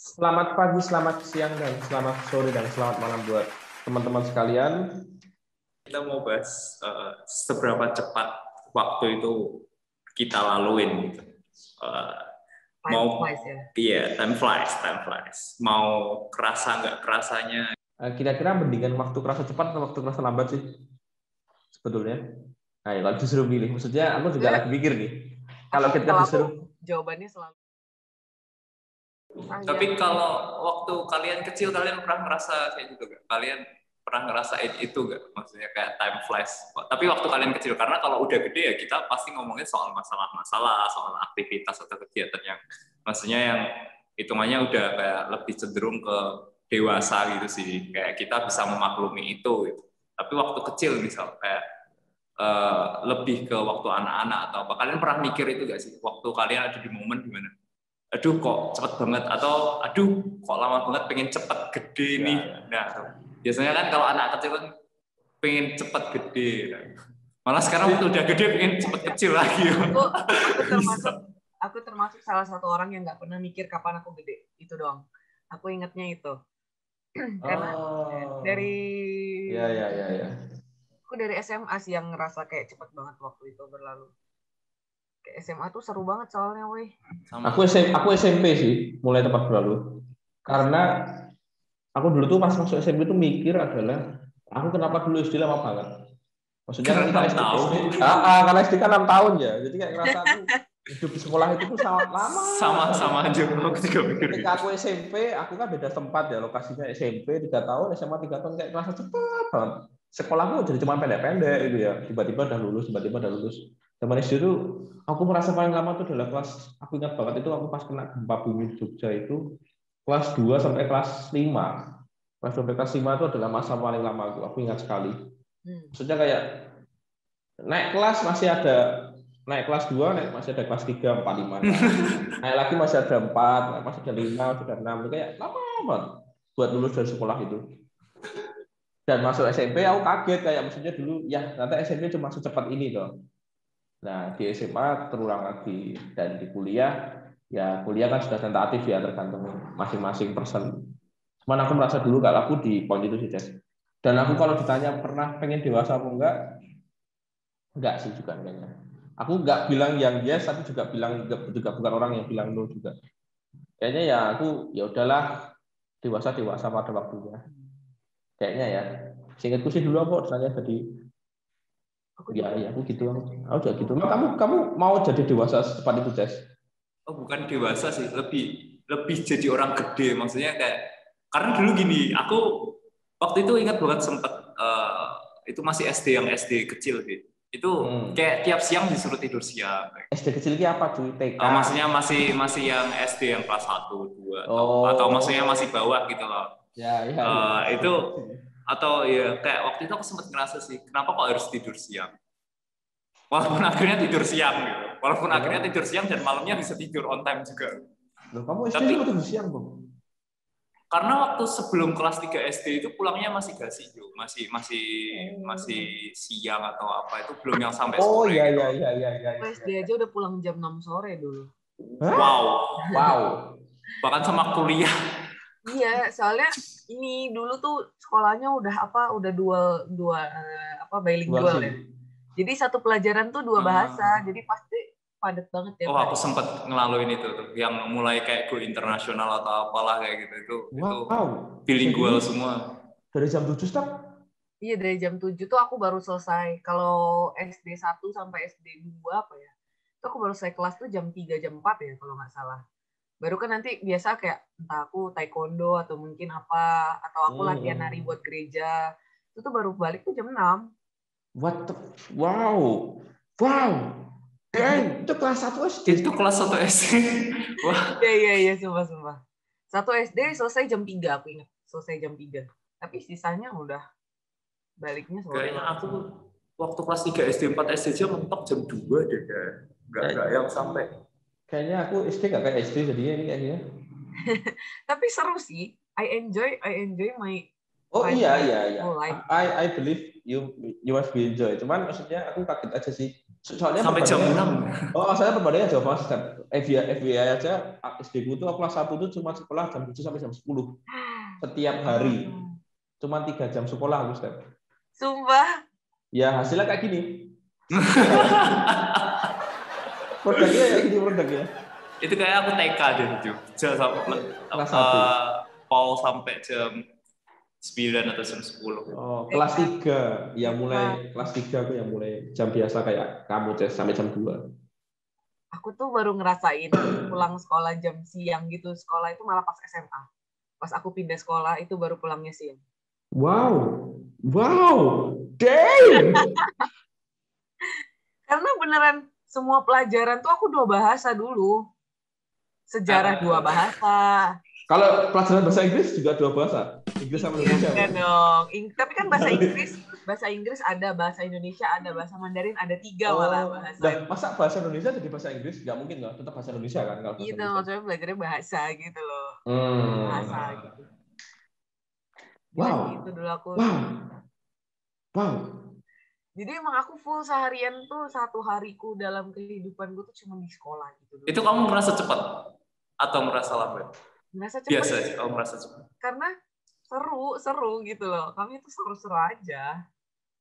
Selamat pagi, selamat siang, dan selamat sore, dan selamat malam buat teman-teman sekalian. Kita mau bahas seberapa cepat waktu itu kita laluin gitu. Time flies. Mau kerasa nggak kerasanya? Kira-kira mendingan waktu kerasa cepat atau waktu kerasa lambat sih sebetulnya? Nah, ya, kalau disuruh pilih, maksudnya aku juga lagi mikir nih. Kalau kita disuruh, jawabannya selalu. Tapi kalau waktu kalian kecil, kalian pernah ngerasa kayak gitu gak? Kalian pernah ngerasain itu gak? Maksudnya kayak time flies. Tapi waktu kalian kecil, karena kalau udah gede ya kita pasti ngomongin soal masalah-masalah, soal aktivitas atau kegiatan yang maksudnya yang hitungannya udah kayak lebih cenderung ke dewasa gitu sih. Kayak kita bisa memaklumi itu gitu. Tapi waktu kecil misal kayak lebih ke waktu anak-anak atau apa. Kalian pernah mikir itu gak sih? Waktu kalian ada di momen gimana? Aduh kok cepet banget, atau aduh kok lama banget, pengen cepet gede nih. Nah, biasanya kan kalau anak kecil kan pengen cepet gede. Malah sekarang waktu udah gede pengen cepet kecil lagi. Aku termasuk salah satu orang yang nggak pernah mikir kapan aku gede. Itu doang. Aku ingatnya itu. Karena aku dari SMA sih yang ngerasa kayak cepet banget waktu itu berlalu. Kayak SMA tuh seru banget soalnya, weh. Aku SMP sih mulai tepat berlalu. Karena aku dulu tuh pas masuk SMP tuh mikir adalah aku kenapa dulu SD lama banget. Maksudnya karena SD, karena SD kan 6 tahun ya. Jadi kayak ngerasa aku hidup di sekolah itu tuh sangat lama. Sama aja aku juga mikir. Ketika aku SMP, aku kan beda tempat ya, lokasinya SMP 3 tahun, SMA 3 tahun, kayak ngerasa cepet banget. Sekolahku jadi cuma pendek-pendek gitu ya. Tiba-tiba udah lulus. Zaman SD itu aku merasa paling lama itu adalah kelas, aku ingat banget itu aku pas kena gempa bumi di Jogja itu kelas 2 sampai kelas 5. Kelas 2 sampai kelas 5 itu adalah masa paling lama aku ingat sekali. Maksudnya kayak naik kelas masih ada, naik kelas 2 masih ada kelas 3, 4, 5. Naik lagi masih ada 4, masih ada 5, masih ada 6. Kayak lama banget buat lulus dari sekolah itu. Dan masuk SMP aku kaget, kayak maksudnya dulu ya ternyata SMP cuma secepat ini loh. Nah, di SMA terulang lagi, dan di kuliah, ya kuliah kan sudah tentatif ya, tergantung masing-masing person. Cuman aku merasa dulu kalau aku di poin itu sih, Des. Dan aku kalau ditanya pernah pengen dewasa apa enggak sih juga kayaknya. Aku enggak bilang yang yes, tapi juga bukan orang yang bilang no juga. Kayaknya ya aku ya udahlah, dewasa pada waktunya. Kayaknya ya. Seingatku sih dulu aku ditanya tadi. Aku gitu. Aku juga gitu. Kamu mau jadi dewasa secepat itu, Jess? Oh, bukan dewasa sih, lebih jadi orang gede. Maksudnya kayak karena dulu gini, aku waktu itu ingat banget sempet itu masih SD, yang SD kecil gitu. Itu kayak tiap siang disuruh tidur siang. SD kecil ini apa cuy? TK? Maksudnya masih yang SD yang kelas 1, 2 atau maksudnya masih bawah gitu loh. Ya. Itu atau ya kayak waktu itu aku sempat ngerasa sih, kenapa kok harus tidur siang? Walaupun akhirnya tidur siang gitu. Akhirnya tidur siang dan malamnya bisa tidur on time juga. Loh, kamu SD juga tidur siang, Bang? Karena waktu sebelum kelas 3 SD itu pulangnya masih gak sih, masih siang atau apa, itu belum yang sampai sore. Iya. SD aja udah pulang jam 6 sore dulu. Wow. Bahkan sama kuliah. Iya, soalnya ini dulu tuh sekolahnya udah dua bilingual ya. Jadi satu pelajaran tuh 2 bahasa, jadi pasti padat banget ya. Aku sempat ngelaluin itu tuh, yang mulai kayak go internasional atau apalah kayak gitu. Itu bilingual semua. Dari jam 7 start? Iya, dari jam 7 tuh aku baru selesai. Kalau SD 1 sampai SD 2 itu aku baru selesai kelas tuh jam 3, jam 4 ya kalau nggak salah. Baru kan nanti biasa kayak entah aku taekwondo atau mungkin apa, atau aku latihan nari buat gereja. Itu tuh baru balik tuh jam 6. Wow. Itu kelas 1 SD. Itu kelas 1 SD. Wah. Iya, sumpah. 1 SD selesai jam 3, aku ingat. Selesai jam 3. Tapi sisanya udah baliknya sore. Kayaknya aku waktu kelas 3 SD, 4 SD aja mentok jam 2 deh. Enggak yang sampai. Kayaknya aku SD nggak kayak SD jadinya ini kayaknya. Tapi seru sih. I enjoy my. Iya. I believe you must be enjoy. Cuman maksudnya aku kaget aja sih. Soalnya Sampai jam perbandingan, 6. oh saya perbandingan jauh banget Step. FYI aja SD ku tuh kelas 1 tuh cuma sekolah jam 7 sampai jam 10 setiap hari. Cuma 3 jam sekolah aku Step. Sumpah. Ya hasilnya kayak gini. Produknya kayak gini produknya. Itu kayak aku TK deh Jogja sampai Kelas 1. Paul sampai jam 9 atau jam 10. Oh, kelas 3. Ya mulai kelas 3 aku yang mulai jam biasa kayak kamu Ces sampai jam 2. Aku tuh baru ngerasain pulang sekolah jam siang gitu. Sekolah itu malah pas SMA. Pas aku pindah sekolah itu baru pulangnya siang. Wow. Damn. Karena beneran semua pelajaran tuh aku 2 bahasa dulu. Sejarah 2 bahasa. Kalau pelajaran bahasa Inggris juga 2 bahasa. Inggris sama Indonesia. Iya dong. Tapi kan bahasa Inggris ada, bahasa Indonesia ada, bahasa Mandarin ada 3 malah bahasa. Nah, masa bahasa Indonesia jadi bahasa Inggris? Nggak mungkin nggak, tetap bahasa Indonesia kan kalau bahasa Gitu, Indonesia. maksudnya belajarnya bahasa gitu loh. Bahasa gitu. Wow. Gitu dulu aku. Wow. Jadi emang aku full seharian tuh 1 hariku dalam kehidupan gue tuh cuma di sekolah gitu. Itu kamu merasa cepat atau merasa lambat? Merasa cepat. Biasa sih, kamu merasa cepat. Karena seru gitu loh. Kami itu seru-seru aja.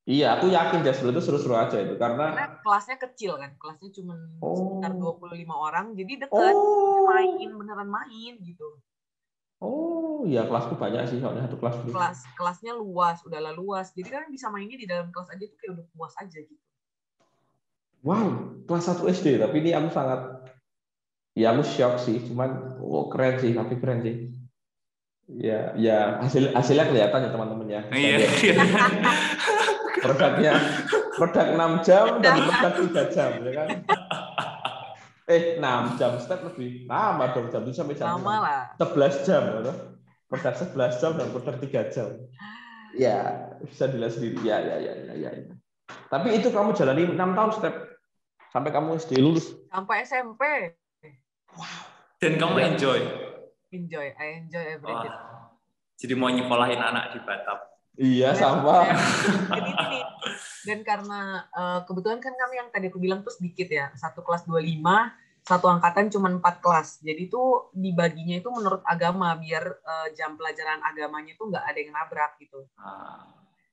Iya, aku yakin Jasper itu seru-seru aja itu Karena kelasnya kecil kan, kelasnya cuma sekitar 25 orang, jadi deket, beneran main gitu. Oh, iya kelasku banyak sih soalnya satu kelas dulu. Kelasnya luas, udahlah luas. Jadi kan bisa mainnya di dalam kelas aja tuh kayak udah puas aja gitu. Wow, kelas 1 SD, tapi ini aku sangat, ya aku shock sih, cuman keren sih, tapi keren sih. Ya hasilnya kelihatan ya teman-teman ya. Iya. Produk 6 jam dan produk 3 jam ya kan. 6 jam step lebih lama dong, jam 7 sampai jam 11 jam ya. Produk 11 jam dan produk 3 jam. Ya, bisa dilihat sendiri. Ya. Tapi itu kamu jalani 6 tahun step sampai kamu SD lulus. Sampai SMP. Wow. Dan kamu enjoy. I enjoy everything. Jadi mau nyekolahin anak di Batam. Iya, sama. Dan karena kebetulan kan kami yang tadi aku bilang tuh sedikit ya, 1 kelas 25, 1 angkatan cuma 4 kelas. Jadi tuh dibaginya itu menurut agama, biar jam pelajaran agamanya tuh nggak ada yang nabrak gitu.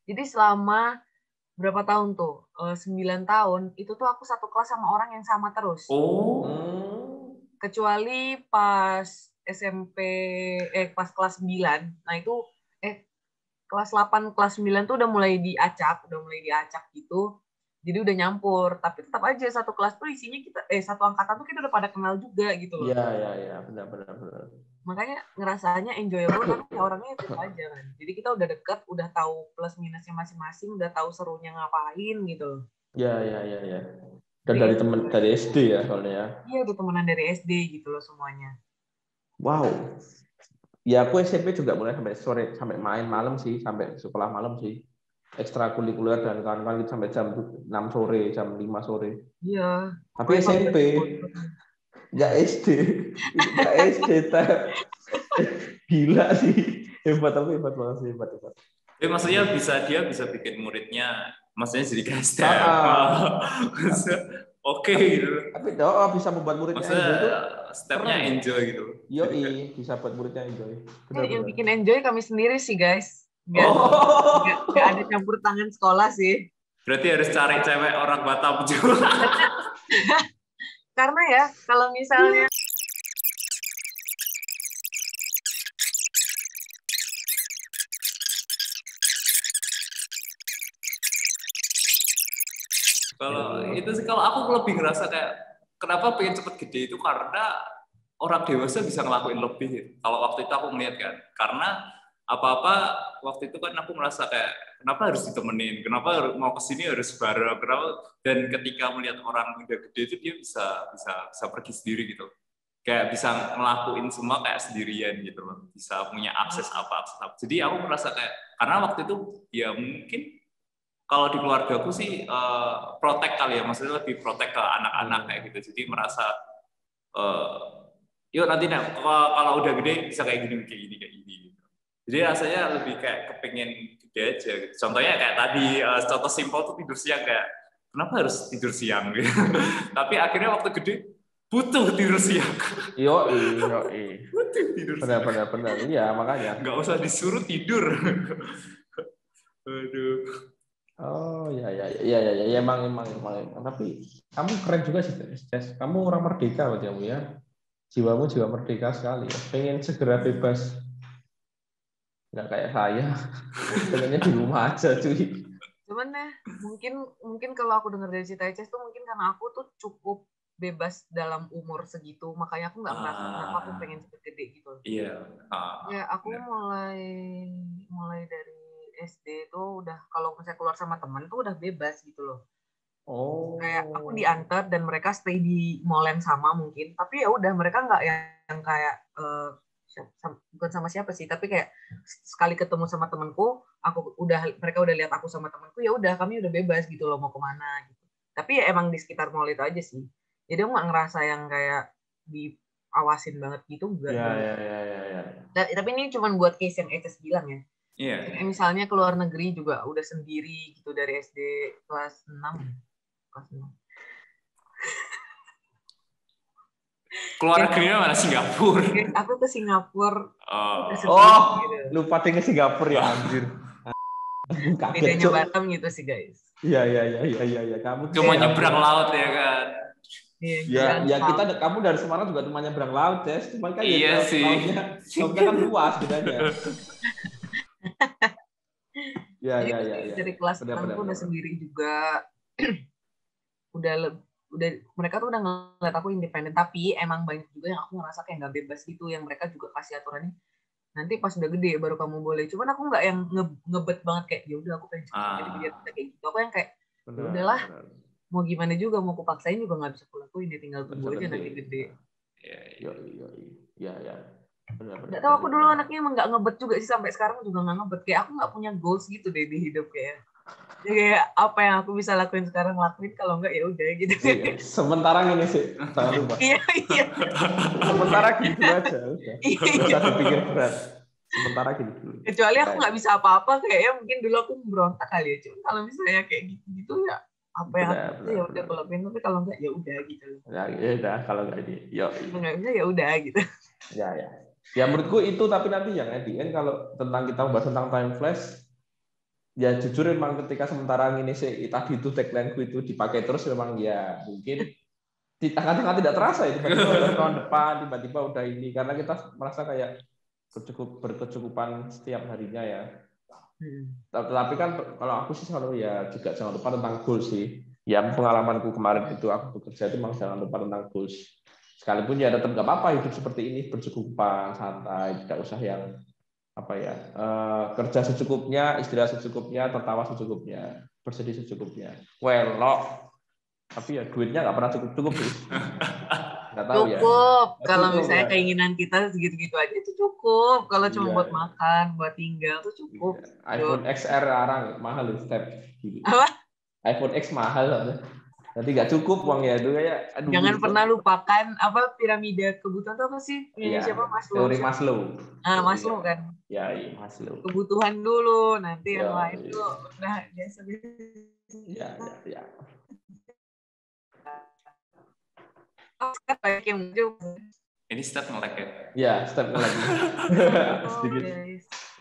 Jadi selama berapa tahun tuh? 9 tahun, itu tuh aku 1 kelas sama orang yang sama terus. Kecuali pas SMP, pas kelas 9, nah itu, kelas 8, kelas 9 tuh udah mulai diacak gitu. Jadi udah nyampur, tapi tetap aja 1 kelas tuh isinya kita 1 angkatan tuh kita udah pada kenal juga gitu loh. Iya, benar. Makanya ngerasanya enjoyable karena orangnya itu aja kan. Jadi kita udah deket, udah tahu plus minusnya masing-masing, udah tahu serunya ngapain gitu loh. Iya. Dan dari SD ya soalnya ya. Iya, udah temenan dari SD gitu loh semuanya. Wow. Ya aku SMP juga mulai sampai sore, sampai main malam sih, sampai sekolah malam sih. Ekstrakurikuler dan kawan-kawan gitu sampai jam 6 sore, jam 5 sore. Iya. Tapi SMP. Enggak SD. Enggak SD. Gila sih. Hebat banget sih, hebat. Tapi maksudnya dia bisa bikin muridnya, maksudnya jadi gaster. Oke gitu. Tapi bisa membuat muridnya maksudnya stepnya enjoy gitu. Yoi, bisa buat muridnya enjoy. Yang bikin enjoy kami sendiri sih guys. Nggak ada campur tangan sekolah sih. Berarti harus cari cewek orang Batam juga. Karena ya kalau misalnya kalau itu sih, kalau aku lebih ngerasa kayak kenapa pengen cepet gede itu karena orang dewasa bisa ngelakuin lebih. Kalau waktu itu aku melihat kan, karena apa-apa waktu itu kan aku merasa kayak kenapa harus ditemenin, kenapa mau kesini harus bareng, dan ketika melihat orang udah gede itu dia bisa pergi sendiri gitu, kayak bisa ngelakuin semua kayak sendirian gitu loh, bisa punya akses apa. Jadi aku merasa kayak karena waktu itu ya mungkin kalau di keluarga aku sih protect kali ya, maksudnya lebih protect ke anak-anak kayak gitu. Jadi merasa yuk nanti kalau udah gede bisa kayak gini. Gitu. Jadi rasanya lebih kayak kepengen gede aja. Gitu. Contohnya kayak tadi, contoh simpel tuh tidur siang kayak kenapa harus tidur siang gitu. Tapi akhirnya waktu gede butuh tidur siang. Butuh tidur siang. Benar. Iya, makanya. Nggak usah disuruh tidur. Aduh. Oh, ya, emang. Tapi kamu keren juga sih, Jess. Kamu orang merdeka berarti kamu ya. Jiwamu jiwa merdeka sekali. Ya. Pengen segera bebas. Nggak kayak saya. Pengennya di rumah aja, cuy. Cuman ya, mungkin kalau aku dengar dari cerita Eces tuh mungkin karena aku tuh cukup bebas dalam umur segitu, makanya aku nggak merasa kenapa aku pengen cepet gede gitu. Iya. Ya aku mulai dari SD tuh udah kalau misalnya keluar sama teman tuh udah bebas gitu loh. Oh. Kayak aku diantar dan mereka stay di mall yang sama mungkin, tapi ya udah mereka nggak yang kayak bukan sama siapa sih, tapi kayak sekali ketemu sama temanku, mereka udah lihat aku sama temanku, ya udah kami udah bebas gitu loh mau kemana gitu. Tapi ya emang di sekitar mall itu aja sih. Jadi aku nggak ngerasa yang kayak diawasin banget gitu enggak. Ya. Tapi ini cuma buat case yang Eces bilang ya. Iya. Misalnya ke luar negeri juga udah sendiri gitu dari SD kelas 6. Keluar negerinya mana? Singapura. Aku ke Singapura. Gitu. Lupa ke Singapura ya anjir. Bedanya Batam gitu sih guys. Iya. Kamu cuma nyebrang laut ya kan. Ya kamu dari Semarang juga cuma nyebrang laut, Jess. Cuma kan iya sih. lautnya kan luas bedanya. Ya. Dari kelas 6 aku udah sendiri juga. udah mereka tuh udah ngeliat aku independen, tapi emang banyak juga yang aku ngerasa kayak nggak bebas gitu, yang mereka juga kasih aturannya nanti pas udah gede baru kamu boleh. Cuman aku nggak yang ngebet banget kayak ya udah aku pengen jadi biar kayak gitu. Aku yang kayak ya udahlah, mau gimana juga, mau aku paksain juga nggak bisa aku lakuin, ya tinggal tunggu aja nanti gede. Iya. Nggak tahu, aku dulu anaknya emang nggak ngebet juga sih, sampai sekarang juga nggak ngebet. Kayak aku nggak punya goals gitu deh di hidup kayak. Ya kayak apa yang aku bisa lakuin sekarang lakuin, kalau enggak ya udah gitu. Iya. Sementara gini sih, jangan lupa. Iya. Sementara gitu aja udah. Enggak usah dipikir berat. Sementara gitu dulu. Kecuali aku nggak bisa apa-apa, kayaknya mungkin dulu aku berontak kali ya. Cuma kalau misalnya kayak gitu ya apa yang aku bisa ya udah aku lakuin, tapi kalau enggak ya udah gitu. Ya udah, kalau enggak ini. Enggak bisa ya udah gitu. Ya. Ya menurutku itu, tapi nanti yang ending kalau tentang kita bahas tentang time flash, ya jujur memang ketika sementara ini sih tadi itu tagline-ku itu dipakai terus, memang ya mungkin di tengah-tengah tidak terasa ya, tiba-tiba udah tahun depan, tiba-tiba udah ini, karena kita merasa kayak berkecukupan setiap harinya ya. Tapi kan kalau aku sih selalu ya juga jangan lupa tentang goals sih. Ya pengalamanku kemarin itu aku bekerja itu memang jangan lupa tentang goals. Sekalipun ya tetap nggak apa-apa hidup seperti ini, berkecukupan, santai, tidak usah yang kerja secukupnya, istirahat secukupnya, tertawa secukupnya, bersedih secukupnya. Tapi ya duitnya nggak pernah cukup sih. Nggak tahu cukup ya. Kalau misalnya keinginan kita segitu-gitu aja itu cukup. Kalau cuma buat makan, buat tinggal tuh cukup. iPhone XR sekarang mahal loh, step. Apa? iPhone X mahal loh. Nanti nggak cukup uangnya itu kayak. Jangan pernah lupakan apa piramida kebutuhan itu apa sih? Siapa? Maslow. Teori Maslow. Maslow kan. Ya, Maslow. Kebutuhan dulu, nanti yang lain tuh udah biasa. Ya. Banyak yang muncul. Ini step nge-lag ya? Ya, step nge-lag. Sedikit.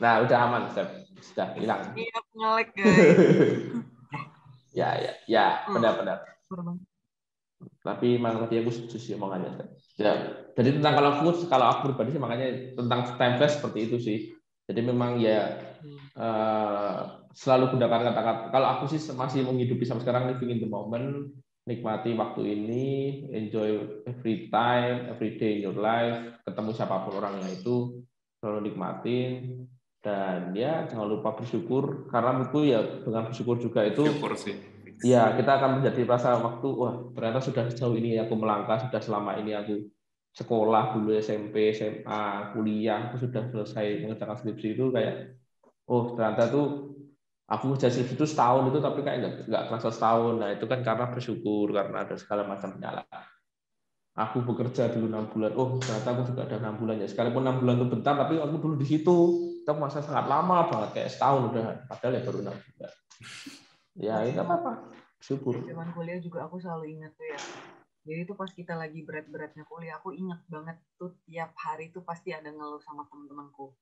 Nah, udah aman, step. Sudah hilang. Iya, nge-lag guys. Ya, benar. Tapi memang tadi aku setuju sih omongannya. Ya, jadi tentang kalau aku pribadi sih makanya tentang time flash seperti itu sih. Jadi memang ya selalu gunakan kata-kata. Kalau aku sih masih menghidupi sampai sekarang, living in the moment, nikmati waktu ini, enjoy every time, every day in your life, ketemu siapapun orangnya itu selalu nikmatin, dan ya jangan lupa bersyukur, karena menurutku ya dengan bersyukur juga itu ya kita akan menjadi rasa waktu, wah ternyata sudah sejauh ini aku melangkah, sudah selama ini aku sekolah dulu SMP, SMA, kuliah, aku sudah selesai mengerjakan skripsi itu kayak ternyata tuh aku kerja skripsi itu setahun itu, tapi kayak nggak terasa setahun. Nah itu kan karena bersyukur, karena ada segala macam penyalahan. Aku bekerja dulu 6 bulan, ternyata aku juga ada 6 bulan ya. Sekalipun 6 bulan itu bentar, tapi aku dulu di situ itu masa sangat lama banget, kayak setahun udah, padahal ya baru 6 bulan. Ya itu apa-apa. Syukur. Zaman kuliah juga aku selalu ingat tuh ya. Jadi itu pas kita lagi berat-beratnya kuliah, aku ingat banget tuh tiap hari tuh pasti ada ngeluh sama teman-temanku.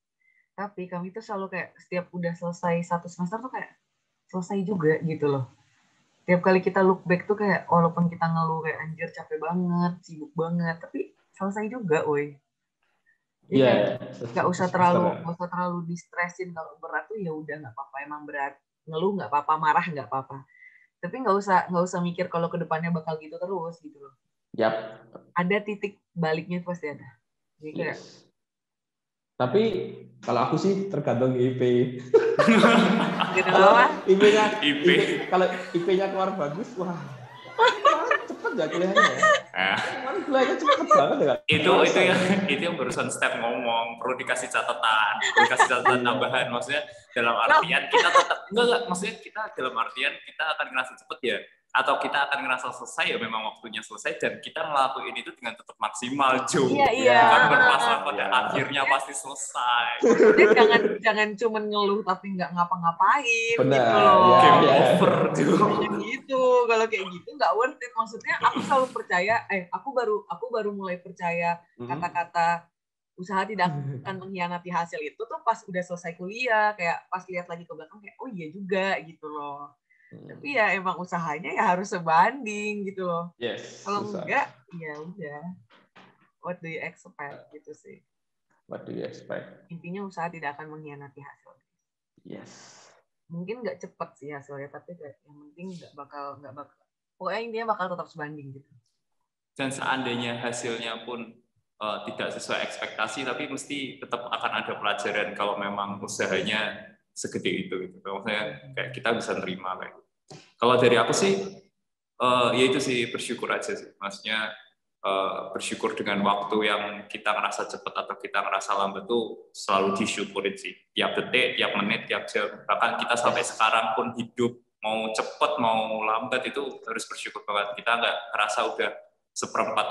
Tapi kami tuh selalu kayak setiap udah selesai satu semester tuh kayak selesai juga gitu loh. Tiap kali kita look back tuh kayak walaupun kita ngeluh kayak anjir capek banget, sibuk banget, tapi selesai juga, woi. Jadi Iya, kayak ya. nggak usah terlalu distresin kalau berat tuh ya udah nggak apa-apa, emang berat, ngeluh nggak apa-apa, marah nggak apa-apa. Tapi nggak usah mikir kalau kedepannya bakal gitu terus gitu loh. Yap. Ada titik baliknya itu pasti ada. Jadi kayak Yes. Tapi kalau aku sih tergantung IP. gitu Kalau apa? kalau IP-nya keluar bagus, wah cepet ya kuliahnya ya. Kemarin kuliahnya cepet banget ya. Itu yang barusan step ngomong, perlu dikasih catatan tambahan. Maksudnya dalam artian kita tetap enggak, maksudnya kita dalam artian kita akan ngerasa cepet ya, atau kita akan ngerasa selesai ya, memang waktunya selesai dan kita ngelakuin itu dengan tetap maksimal, Jo. Iya. Bukan berpasrah pada akhirnya pasti selesai. Maksudnya jangan cuma ngeluh tapi nggak ngapa-ngapain. Benar, gitu loh. Game over, Jo. Jangan gitu. Kalau kayak gitu nggak worth it. Maksudnya aku selalu percaya, aku baru mulai percaya kata-kata usaha tidak akan mengkhianati hasil itu tuh pas udah selesai kuliah, kayak pas lihat lagi ke belakang kayak oh iya juga gitu loh. Tapi ya emang usahanya ya harus sebanding gitu loh. Yes. Kalau enggak, ya udah. What do you expect gitu sih. What do you expect? Intinya usaha tidak akan mengkhianati hasil. Yes. Mungkin nggak cepat sih hasilnya, tapi kayak yang penting nggak bakal. Pokoknya intinya bakal tetap sebanding gitu. Dan seandainya hasilnya pun tidak sesuai ekspektasi, tapi mesti tetap akan ada pelajaran kalau memang usahanya segede itu gitu. Maksudnya kayak kita bisa nerima kayak gitu. Kalau dari aku sih ya itu sih bersyukur aja sih. Maksudnya bersyukur dengan waktu yang kita ngerasa cepat atau kita ngerasa lambat tuh selalu disyukurin sih. Tiap detik, tiap menit, tiap jam. Bahkan kita sampai sekarang pun hidup mau cepat mau lambat itu harus bersyukur banget. Kita nggak ngerasa udah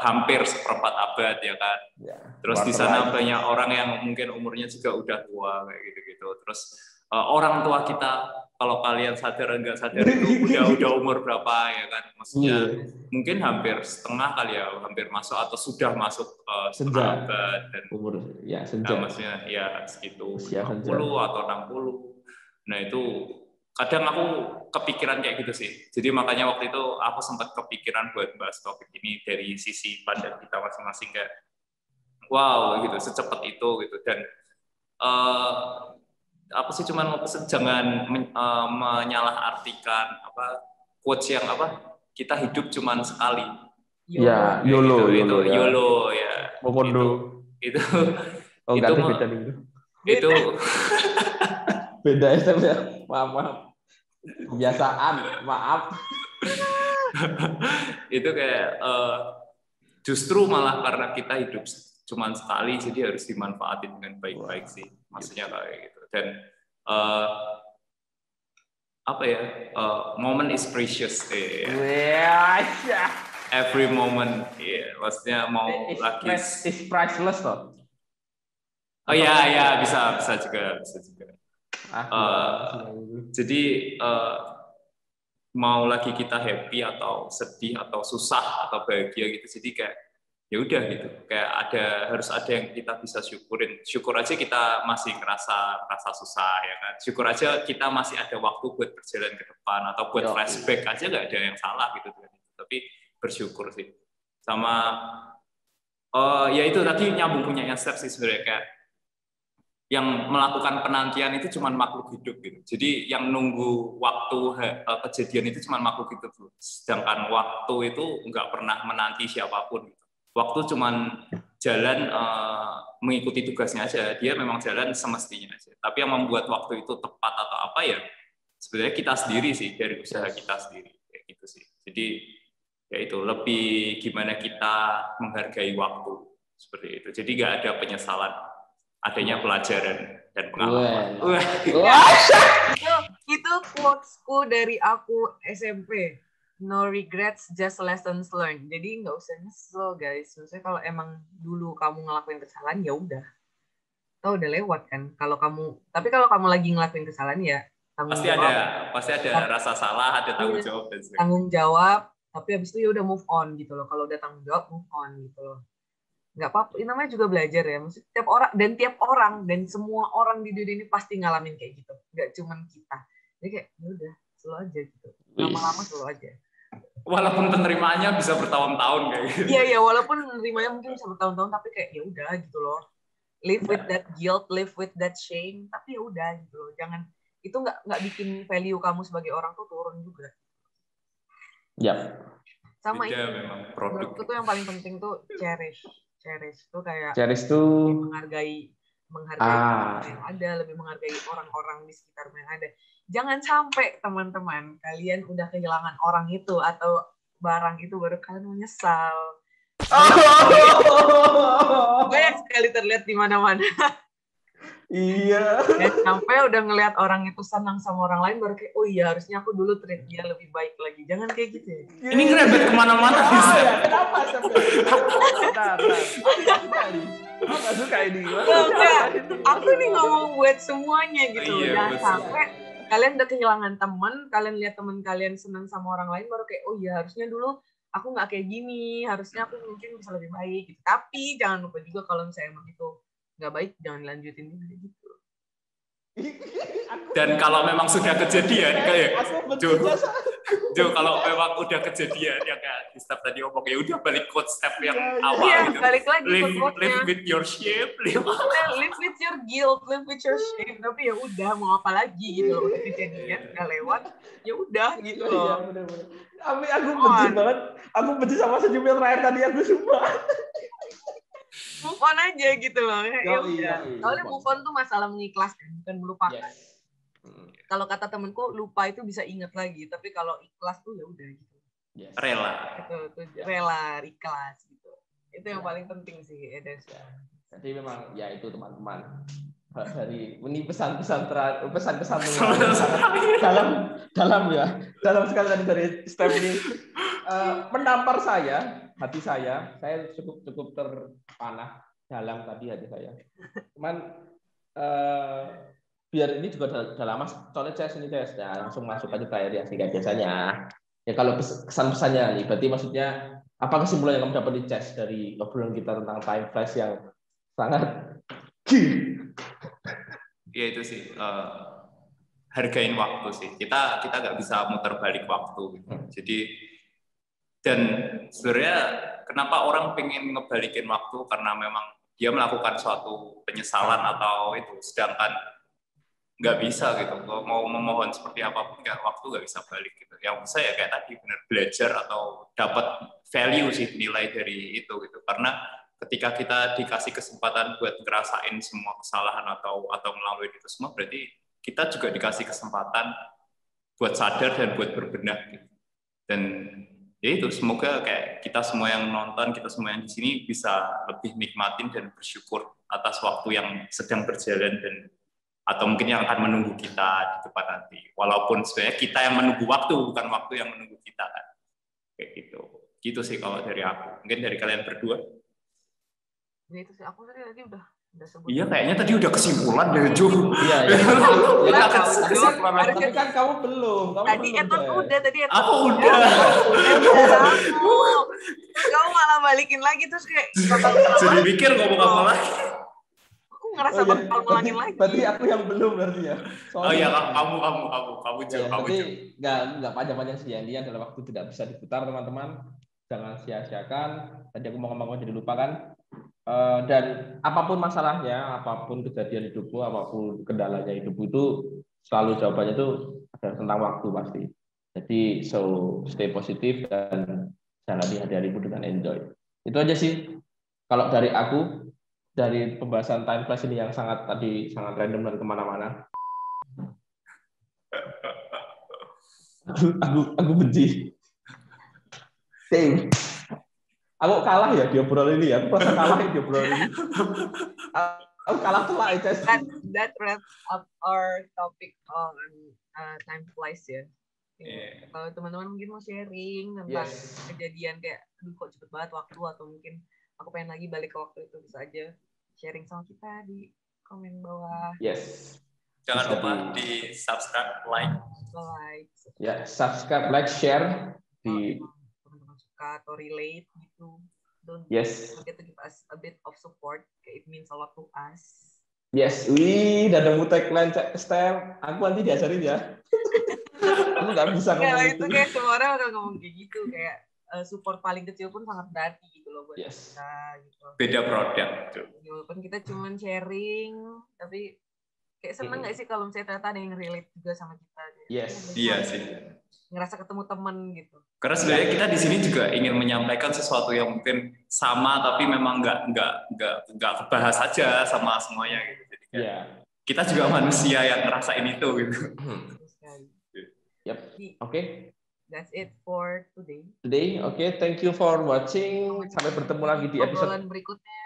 hampir seperempat abad ya kan. Ya, terus di sana banyak orang yang mungkin umurnya juga udah tua kayak gitu-gitu. Terus orang tua kita, kalau kalian sadar enggak sadar itu udah umur berapa ya kan? Maksudnya mungkin hampir setengah kali ya, hampir masuk atau sudah masuk setengah abad dan umur ya senja. Nah, maksudnya ya segitu 50 atau 60. Nah itu kadang aku kepikiran kayak gitu sih. Jadi makanya waktu itu aku sempat kepikiran buat bahas topik ini dari sisi pandang kita masing-masing kayak wow gitu, secepat itu gitu. Dan apa sih cuman mau pesen jangan menyalahartikan quotes yang kita hidup cuman sekali. Ya, YOLO ya. Momondo. Itu itu beda SMP ya. Maaf. Kebiasaan, maaf. Itu kayak justru malah karena kita hidup cuman sekali, jadi harus dimanfaatin dengan baik-baik sih. Maksudnya kayak gitu. Dan moment is precious. Every moment, maksudnya mau lagi. It's priceless toh. Oh ya, bisa juga. Jadi mau lagi kita happy atau sedih atau susah atau bahagia gitu, jadi kayak ya udah gitu, kayak harus ada yang kita bisa syukurin. Syukur aja kita masih ngerasa susah ya kan, syukur aja kita masih ada waktu buat berjalan ke depan atau buat flashback aja, nggak ada yang salah gitu. Tapi bersyukur sih. Sama ya itu tadi nyambung punya Steph sih sebenarnya, kayak yang melakukan penantian itu cuma makhluk hidup gitu. Jadi yang nunggu waktu kejadian itu cuma makhluk hidup. Sedangkan waktu itu nggak pernah menanti siapapun gitu. Waktu cuma jalan mengikuti tugasnya aja. Dia memang jalan semestinya aja. Tapi yang membuat waktu itu tepat atau apa ya sebenarnya kita sendiri sih, dari usaha kita sendiri kayak gitu sih. Jadi ya itu lebih gimana kita menghargai waktu seperti itu. Jadi nggak ada penyesalan, adanya pelajaran dan pengalaman. Itu quotesku dari aku SMP. No regrets, just lessons learned. Jadi nggak usah nyesel, guys. Maksudnya kalau emang dulu kamu ngelakuin kesalahan, ya udah. Tahu udah lewat kan. Tapi kalau kamu lagi ngelakuin kesalahan ya tanggung pasti ada rasa salah, ada tanggung jawab dan sebagainya. Tanggung jawab, tapi habis itu ya udah move on gitu loh. Kalau udah tanggung jawab, move on gitu loh. Nggak apa-apa, ini namanya juga belajar ya. Maksudnya tiap orang dan semua orang di dunia ini pasti ngalamin kayak gitu. Nggak cuman kita. Jadi kayak ya udah, slow aja gitu. Lama-lama slow aja. Walaupun penerimaannya bisa bertahun-tahun kayak gitu. Iya, walaupun penerimanya mungkin bisa bertahun-tahun, tapi kayak ya udah gitu loh. Live with that guilt, live with that shame, tapi ya udah gitu loh. Jangan, itu nggak bikin value kamu sebagai orang tuh turun juga. Yap. Sama Beda itu. memang produk. Menurutku tuh yang paling penting tuh cherish tuh kayak Cherish tuh menghargai yang ada, lebih menghargai orang-orang di sekitarmu yang ada. Jangan sampai teman-teman kalian udah kehilangan orang itu atau barang itu baru kalian menyesal. Banyak sekali terlihat di mana-mana. Iya. Dan sampai udah ngelihat orang itu senang sama orang lain baru kayak, oh iya harusnya aku dulu treat dia lebih baik lagi. Jangan kayak gitu ya. Ini ngerebet kemana-mana. Kenapa sampai? Bentar. Aku nggak suka ini. Aku nih ngomong buat semuanya gitu. Iya, Jangan betul. sampai kalian udah kehilangan teman, kalian lihat teman kalian senang sama orang lain baru kayak, oh iya harusnya dulu aku nggak kayak gini, harusnya aku mungkin bisa lebih baik. Gitu. Tapi jangan lupa juga kalau misalnya emang itu nggak baik, jangan lanjutin juga gitu. Dan kalau memang sudah kejadian kayak Jo, kalau memang udah kejadian yang kayak di step tadi omong ya udah balik quote step yang awal gitu. Balik lagi ke Live with your shame, live with your guilt, live with your shame. Tapi ya udah mau apa lagi gitu loh, udah kejadian, udah lewat, ya udah gitu loh. Iya, benar-benar. Aku benci banget. Aku benci sama senyum yang terakhir tadi aku sumpah. Move on aja gitu loh. Ya udah. Soalnya move on tuh masalah mengikhlaskan, bukan melupakan. Yes. Kalau kata temenku, lupa itu bisa ingat lagi, tapi kalau ikhlas tuh ya udah gitu. Yes. rela. Itu rela, ikhlas gitu. Itu yang paling penting sih, Edes. Jadi memang ya itu teman-teman. Dari ini pesan-pesan dalam sekali tadi dari step ini menampar hati saya cukup terpanah dalam tadi hati saya. Cuman biar ini juga udah lama soalnya saya langsung masuk aja ke area sih kayak biasanya. Ya kalau kesan-pesannya nih, berarti maksudnya apa kesimpulan yang kamu dapat di CES dari obrolan kita tentang time flash yang sangat Ya itu sih hargain waktu sih. Kita nggak bisa muter balik waktu. Jadi dan sebenarnya kenapa orang pengen ngebalikin waktu karena memang dia melakukan suatu penyesalan atau itu, sedangkan nggak bisa gitu. Kalau mau memohon seperti apapun, waktu nggak bisa balik gitu. Yang bisa ya kayak tadi benar belajar atau dapat value sih, nilai dari itu gitu. Karena ketika kita dikasih kesempatan buat ngerasain semua kesalahan atau melalui itu semua, berarti kita juga dikasih kesempatan buat sadar dan buat berbenah gitu. Dan ya itu, semoga kayak kita semua yang nonton, kita semua yang di sini bisa lebih nikmatin dan bersyukur atas waktu yang sedang berjalan dan atau mungkin yang akan menunggu kita di depan nanti. Walaupun sebenarnya kita yang menunggu waktu, bukan waktu yang menunggu kita kan. Kayak gitu. Gitu sih kalau dari aku. Mungkin dari kalian berdua. Ya itu sih, aku tadi udah sebut. Iya, kayaknya tadi udah kesimpulan deh, Ju. Iya. Tapi kan kamu belum. Tadi Eton udah. Aku udah. Kamu malah balikin lagi terus kayak. Jadi mikir ngomong apa lagi. Aku ngerasa bakal ngulangin lagi. Berarti aku yang belum berarti ya. Oh iya, kamu Ju. Tapi nggak panjang-panjang sih. Intinya dalam waktu tidak bisa diputar, teman-teman. Jangan sia-siakan. Tadi aku mau ngomong jadi lupa kan. Dan apapun masalahnya, apapun kejadian hidupmu, apapun kendalanya hidupmu itu selalu jawabannya itu adalah tentang waktu pasti. Jadi stay positif dan jalani hari-harimu dengan enjoy. Itu aja sih. Kalau dari aku, dari pembahasan time flash ini yang sangat random dan kemana-mana. Aku benci. Damn. Aku kalah ya di obrolan ini ya. Aku merasa kalah di obrolan ini. Aku kalah telak aja. That wraps up our topic on time flies ya. Yeah. Kalau teman-teman mungkin mau sharing tentang kejadian kayak, aduh kok cepet banget waktu, atau mungkin aku pengen lagi balik ke waktu itu, bisa aja sharing sama kita di komen bawah. Yes. Jangan Bisa lupa di subscribe, like. Ya, subscribe, like, share di teman-teman suka atau relate gitu. Don't yes. forget to give us a bit of support. It means a lot to us. Yes, wih, udah nemu tagline Esther. Aku nanti diajarin ya. Aku nggak bisa ngomong Kalau itu. itu kayak semua orang bakal ngomong kayak gitu, kayak support paling kecil pun sangat berarti gitu loh buat kita. Gitu. Beda produk. Walaupun kita cuma sharing, tapi kayak seneng nggak sih kalau misalnya ternyata ada yang relate juga sama kita. Yes. Iya sih. Ngerasa ketemu temen gitu. Karena sebenarnya kita di sini juga ingin menyampaikan sesuatu yang mungkin sama tapi memang nggak kebahas saja sama semuanya gitu. Jadi kita juga manusia yang ngerasain itu gitu. Yep. Oke. That's it for today. Oke. Thank you for watching. Sampai bertemu lagi di episode berikutnya.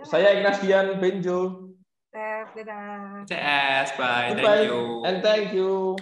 Saya Ignatian Benjo. Dadah. CS, bye. Goodbye. Thank you. And thank you.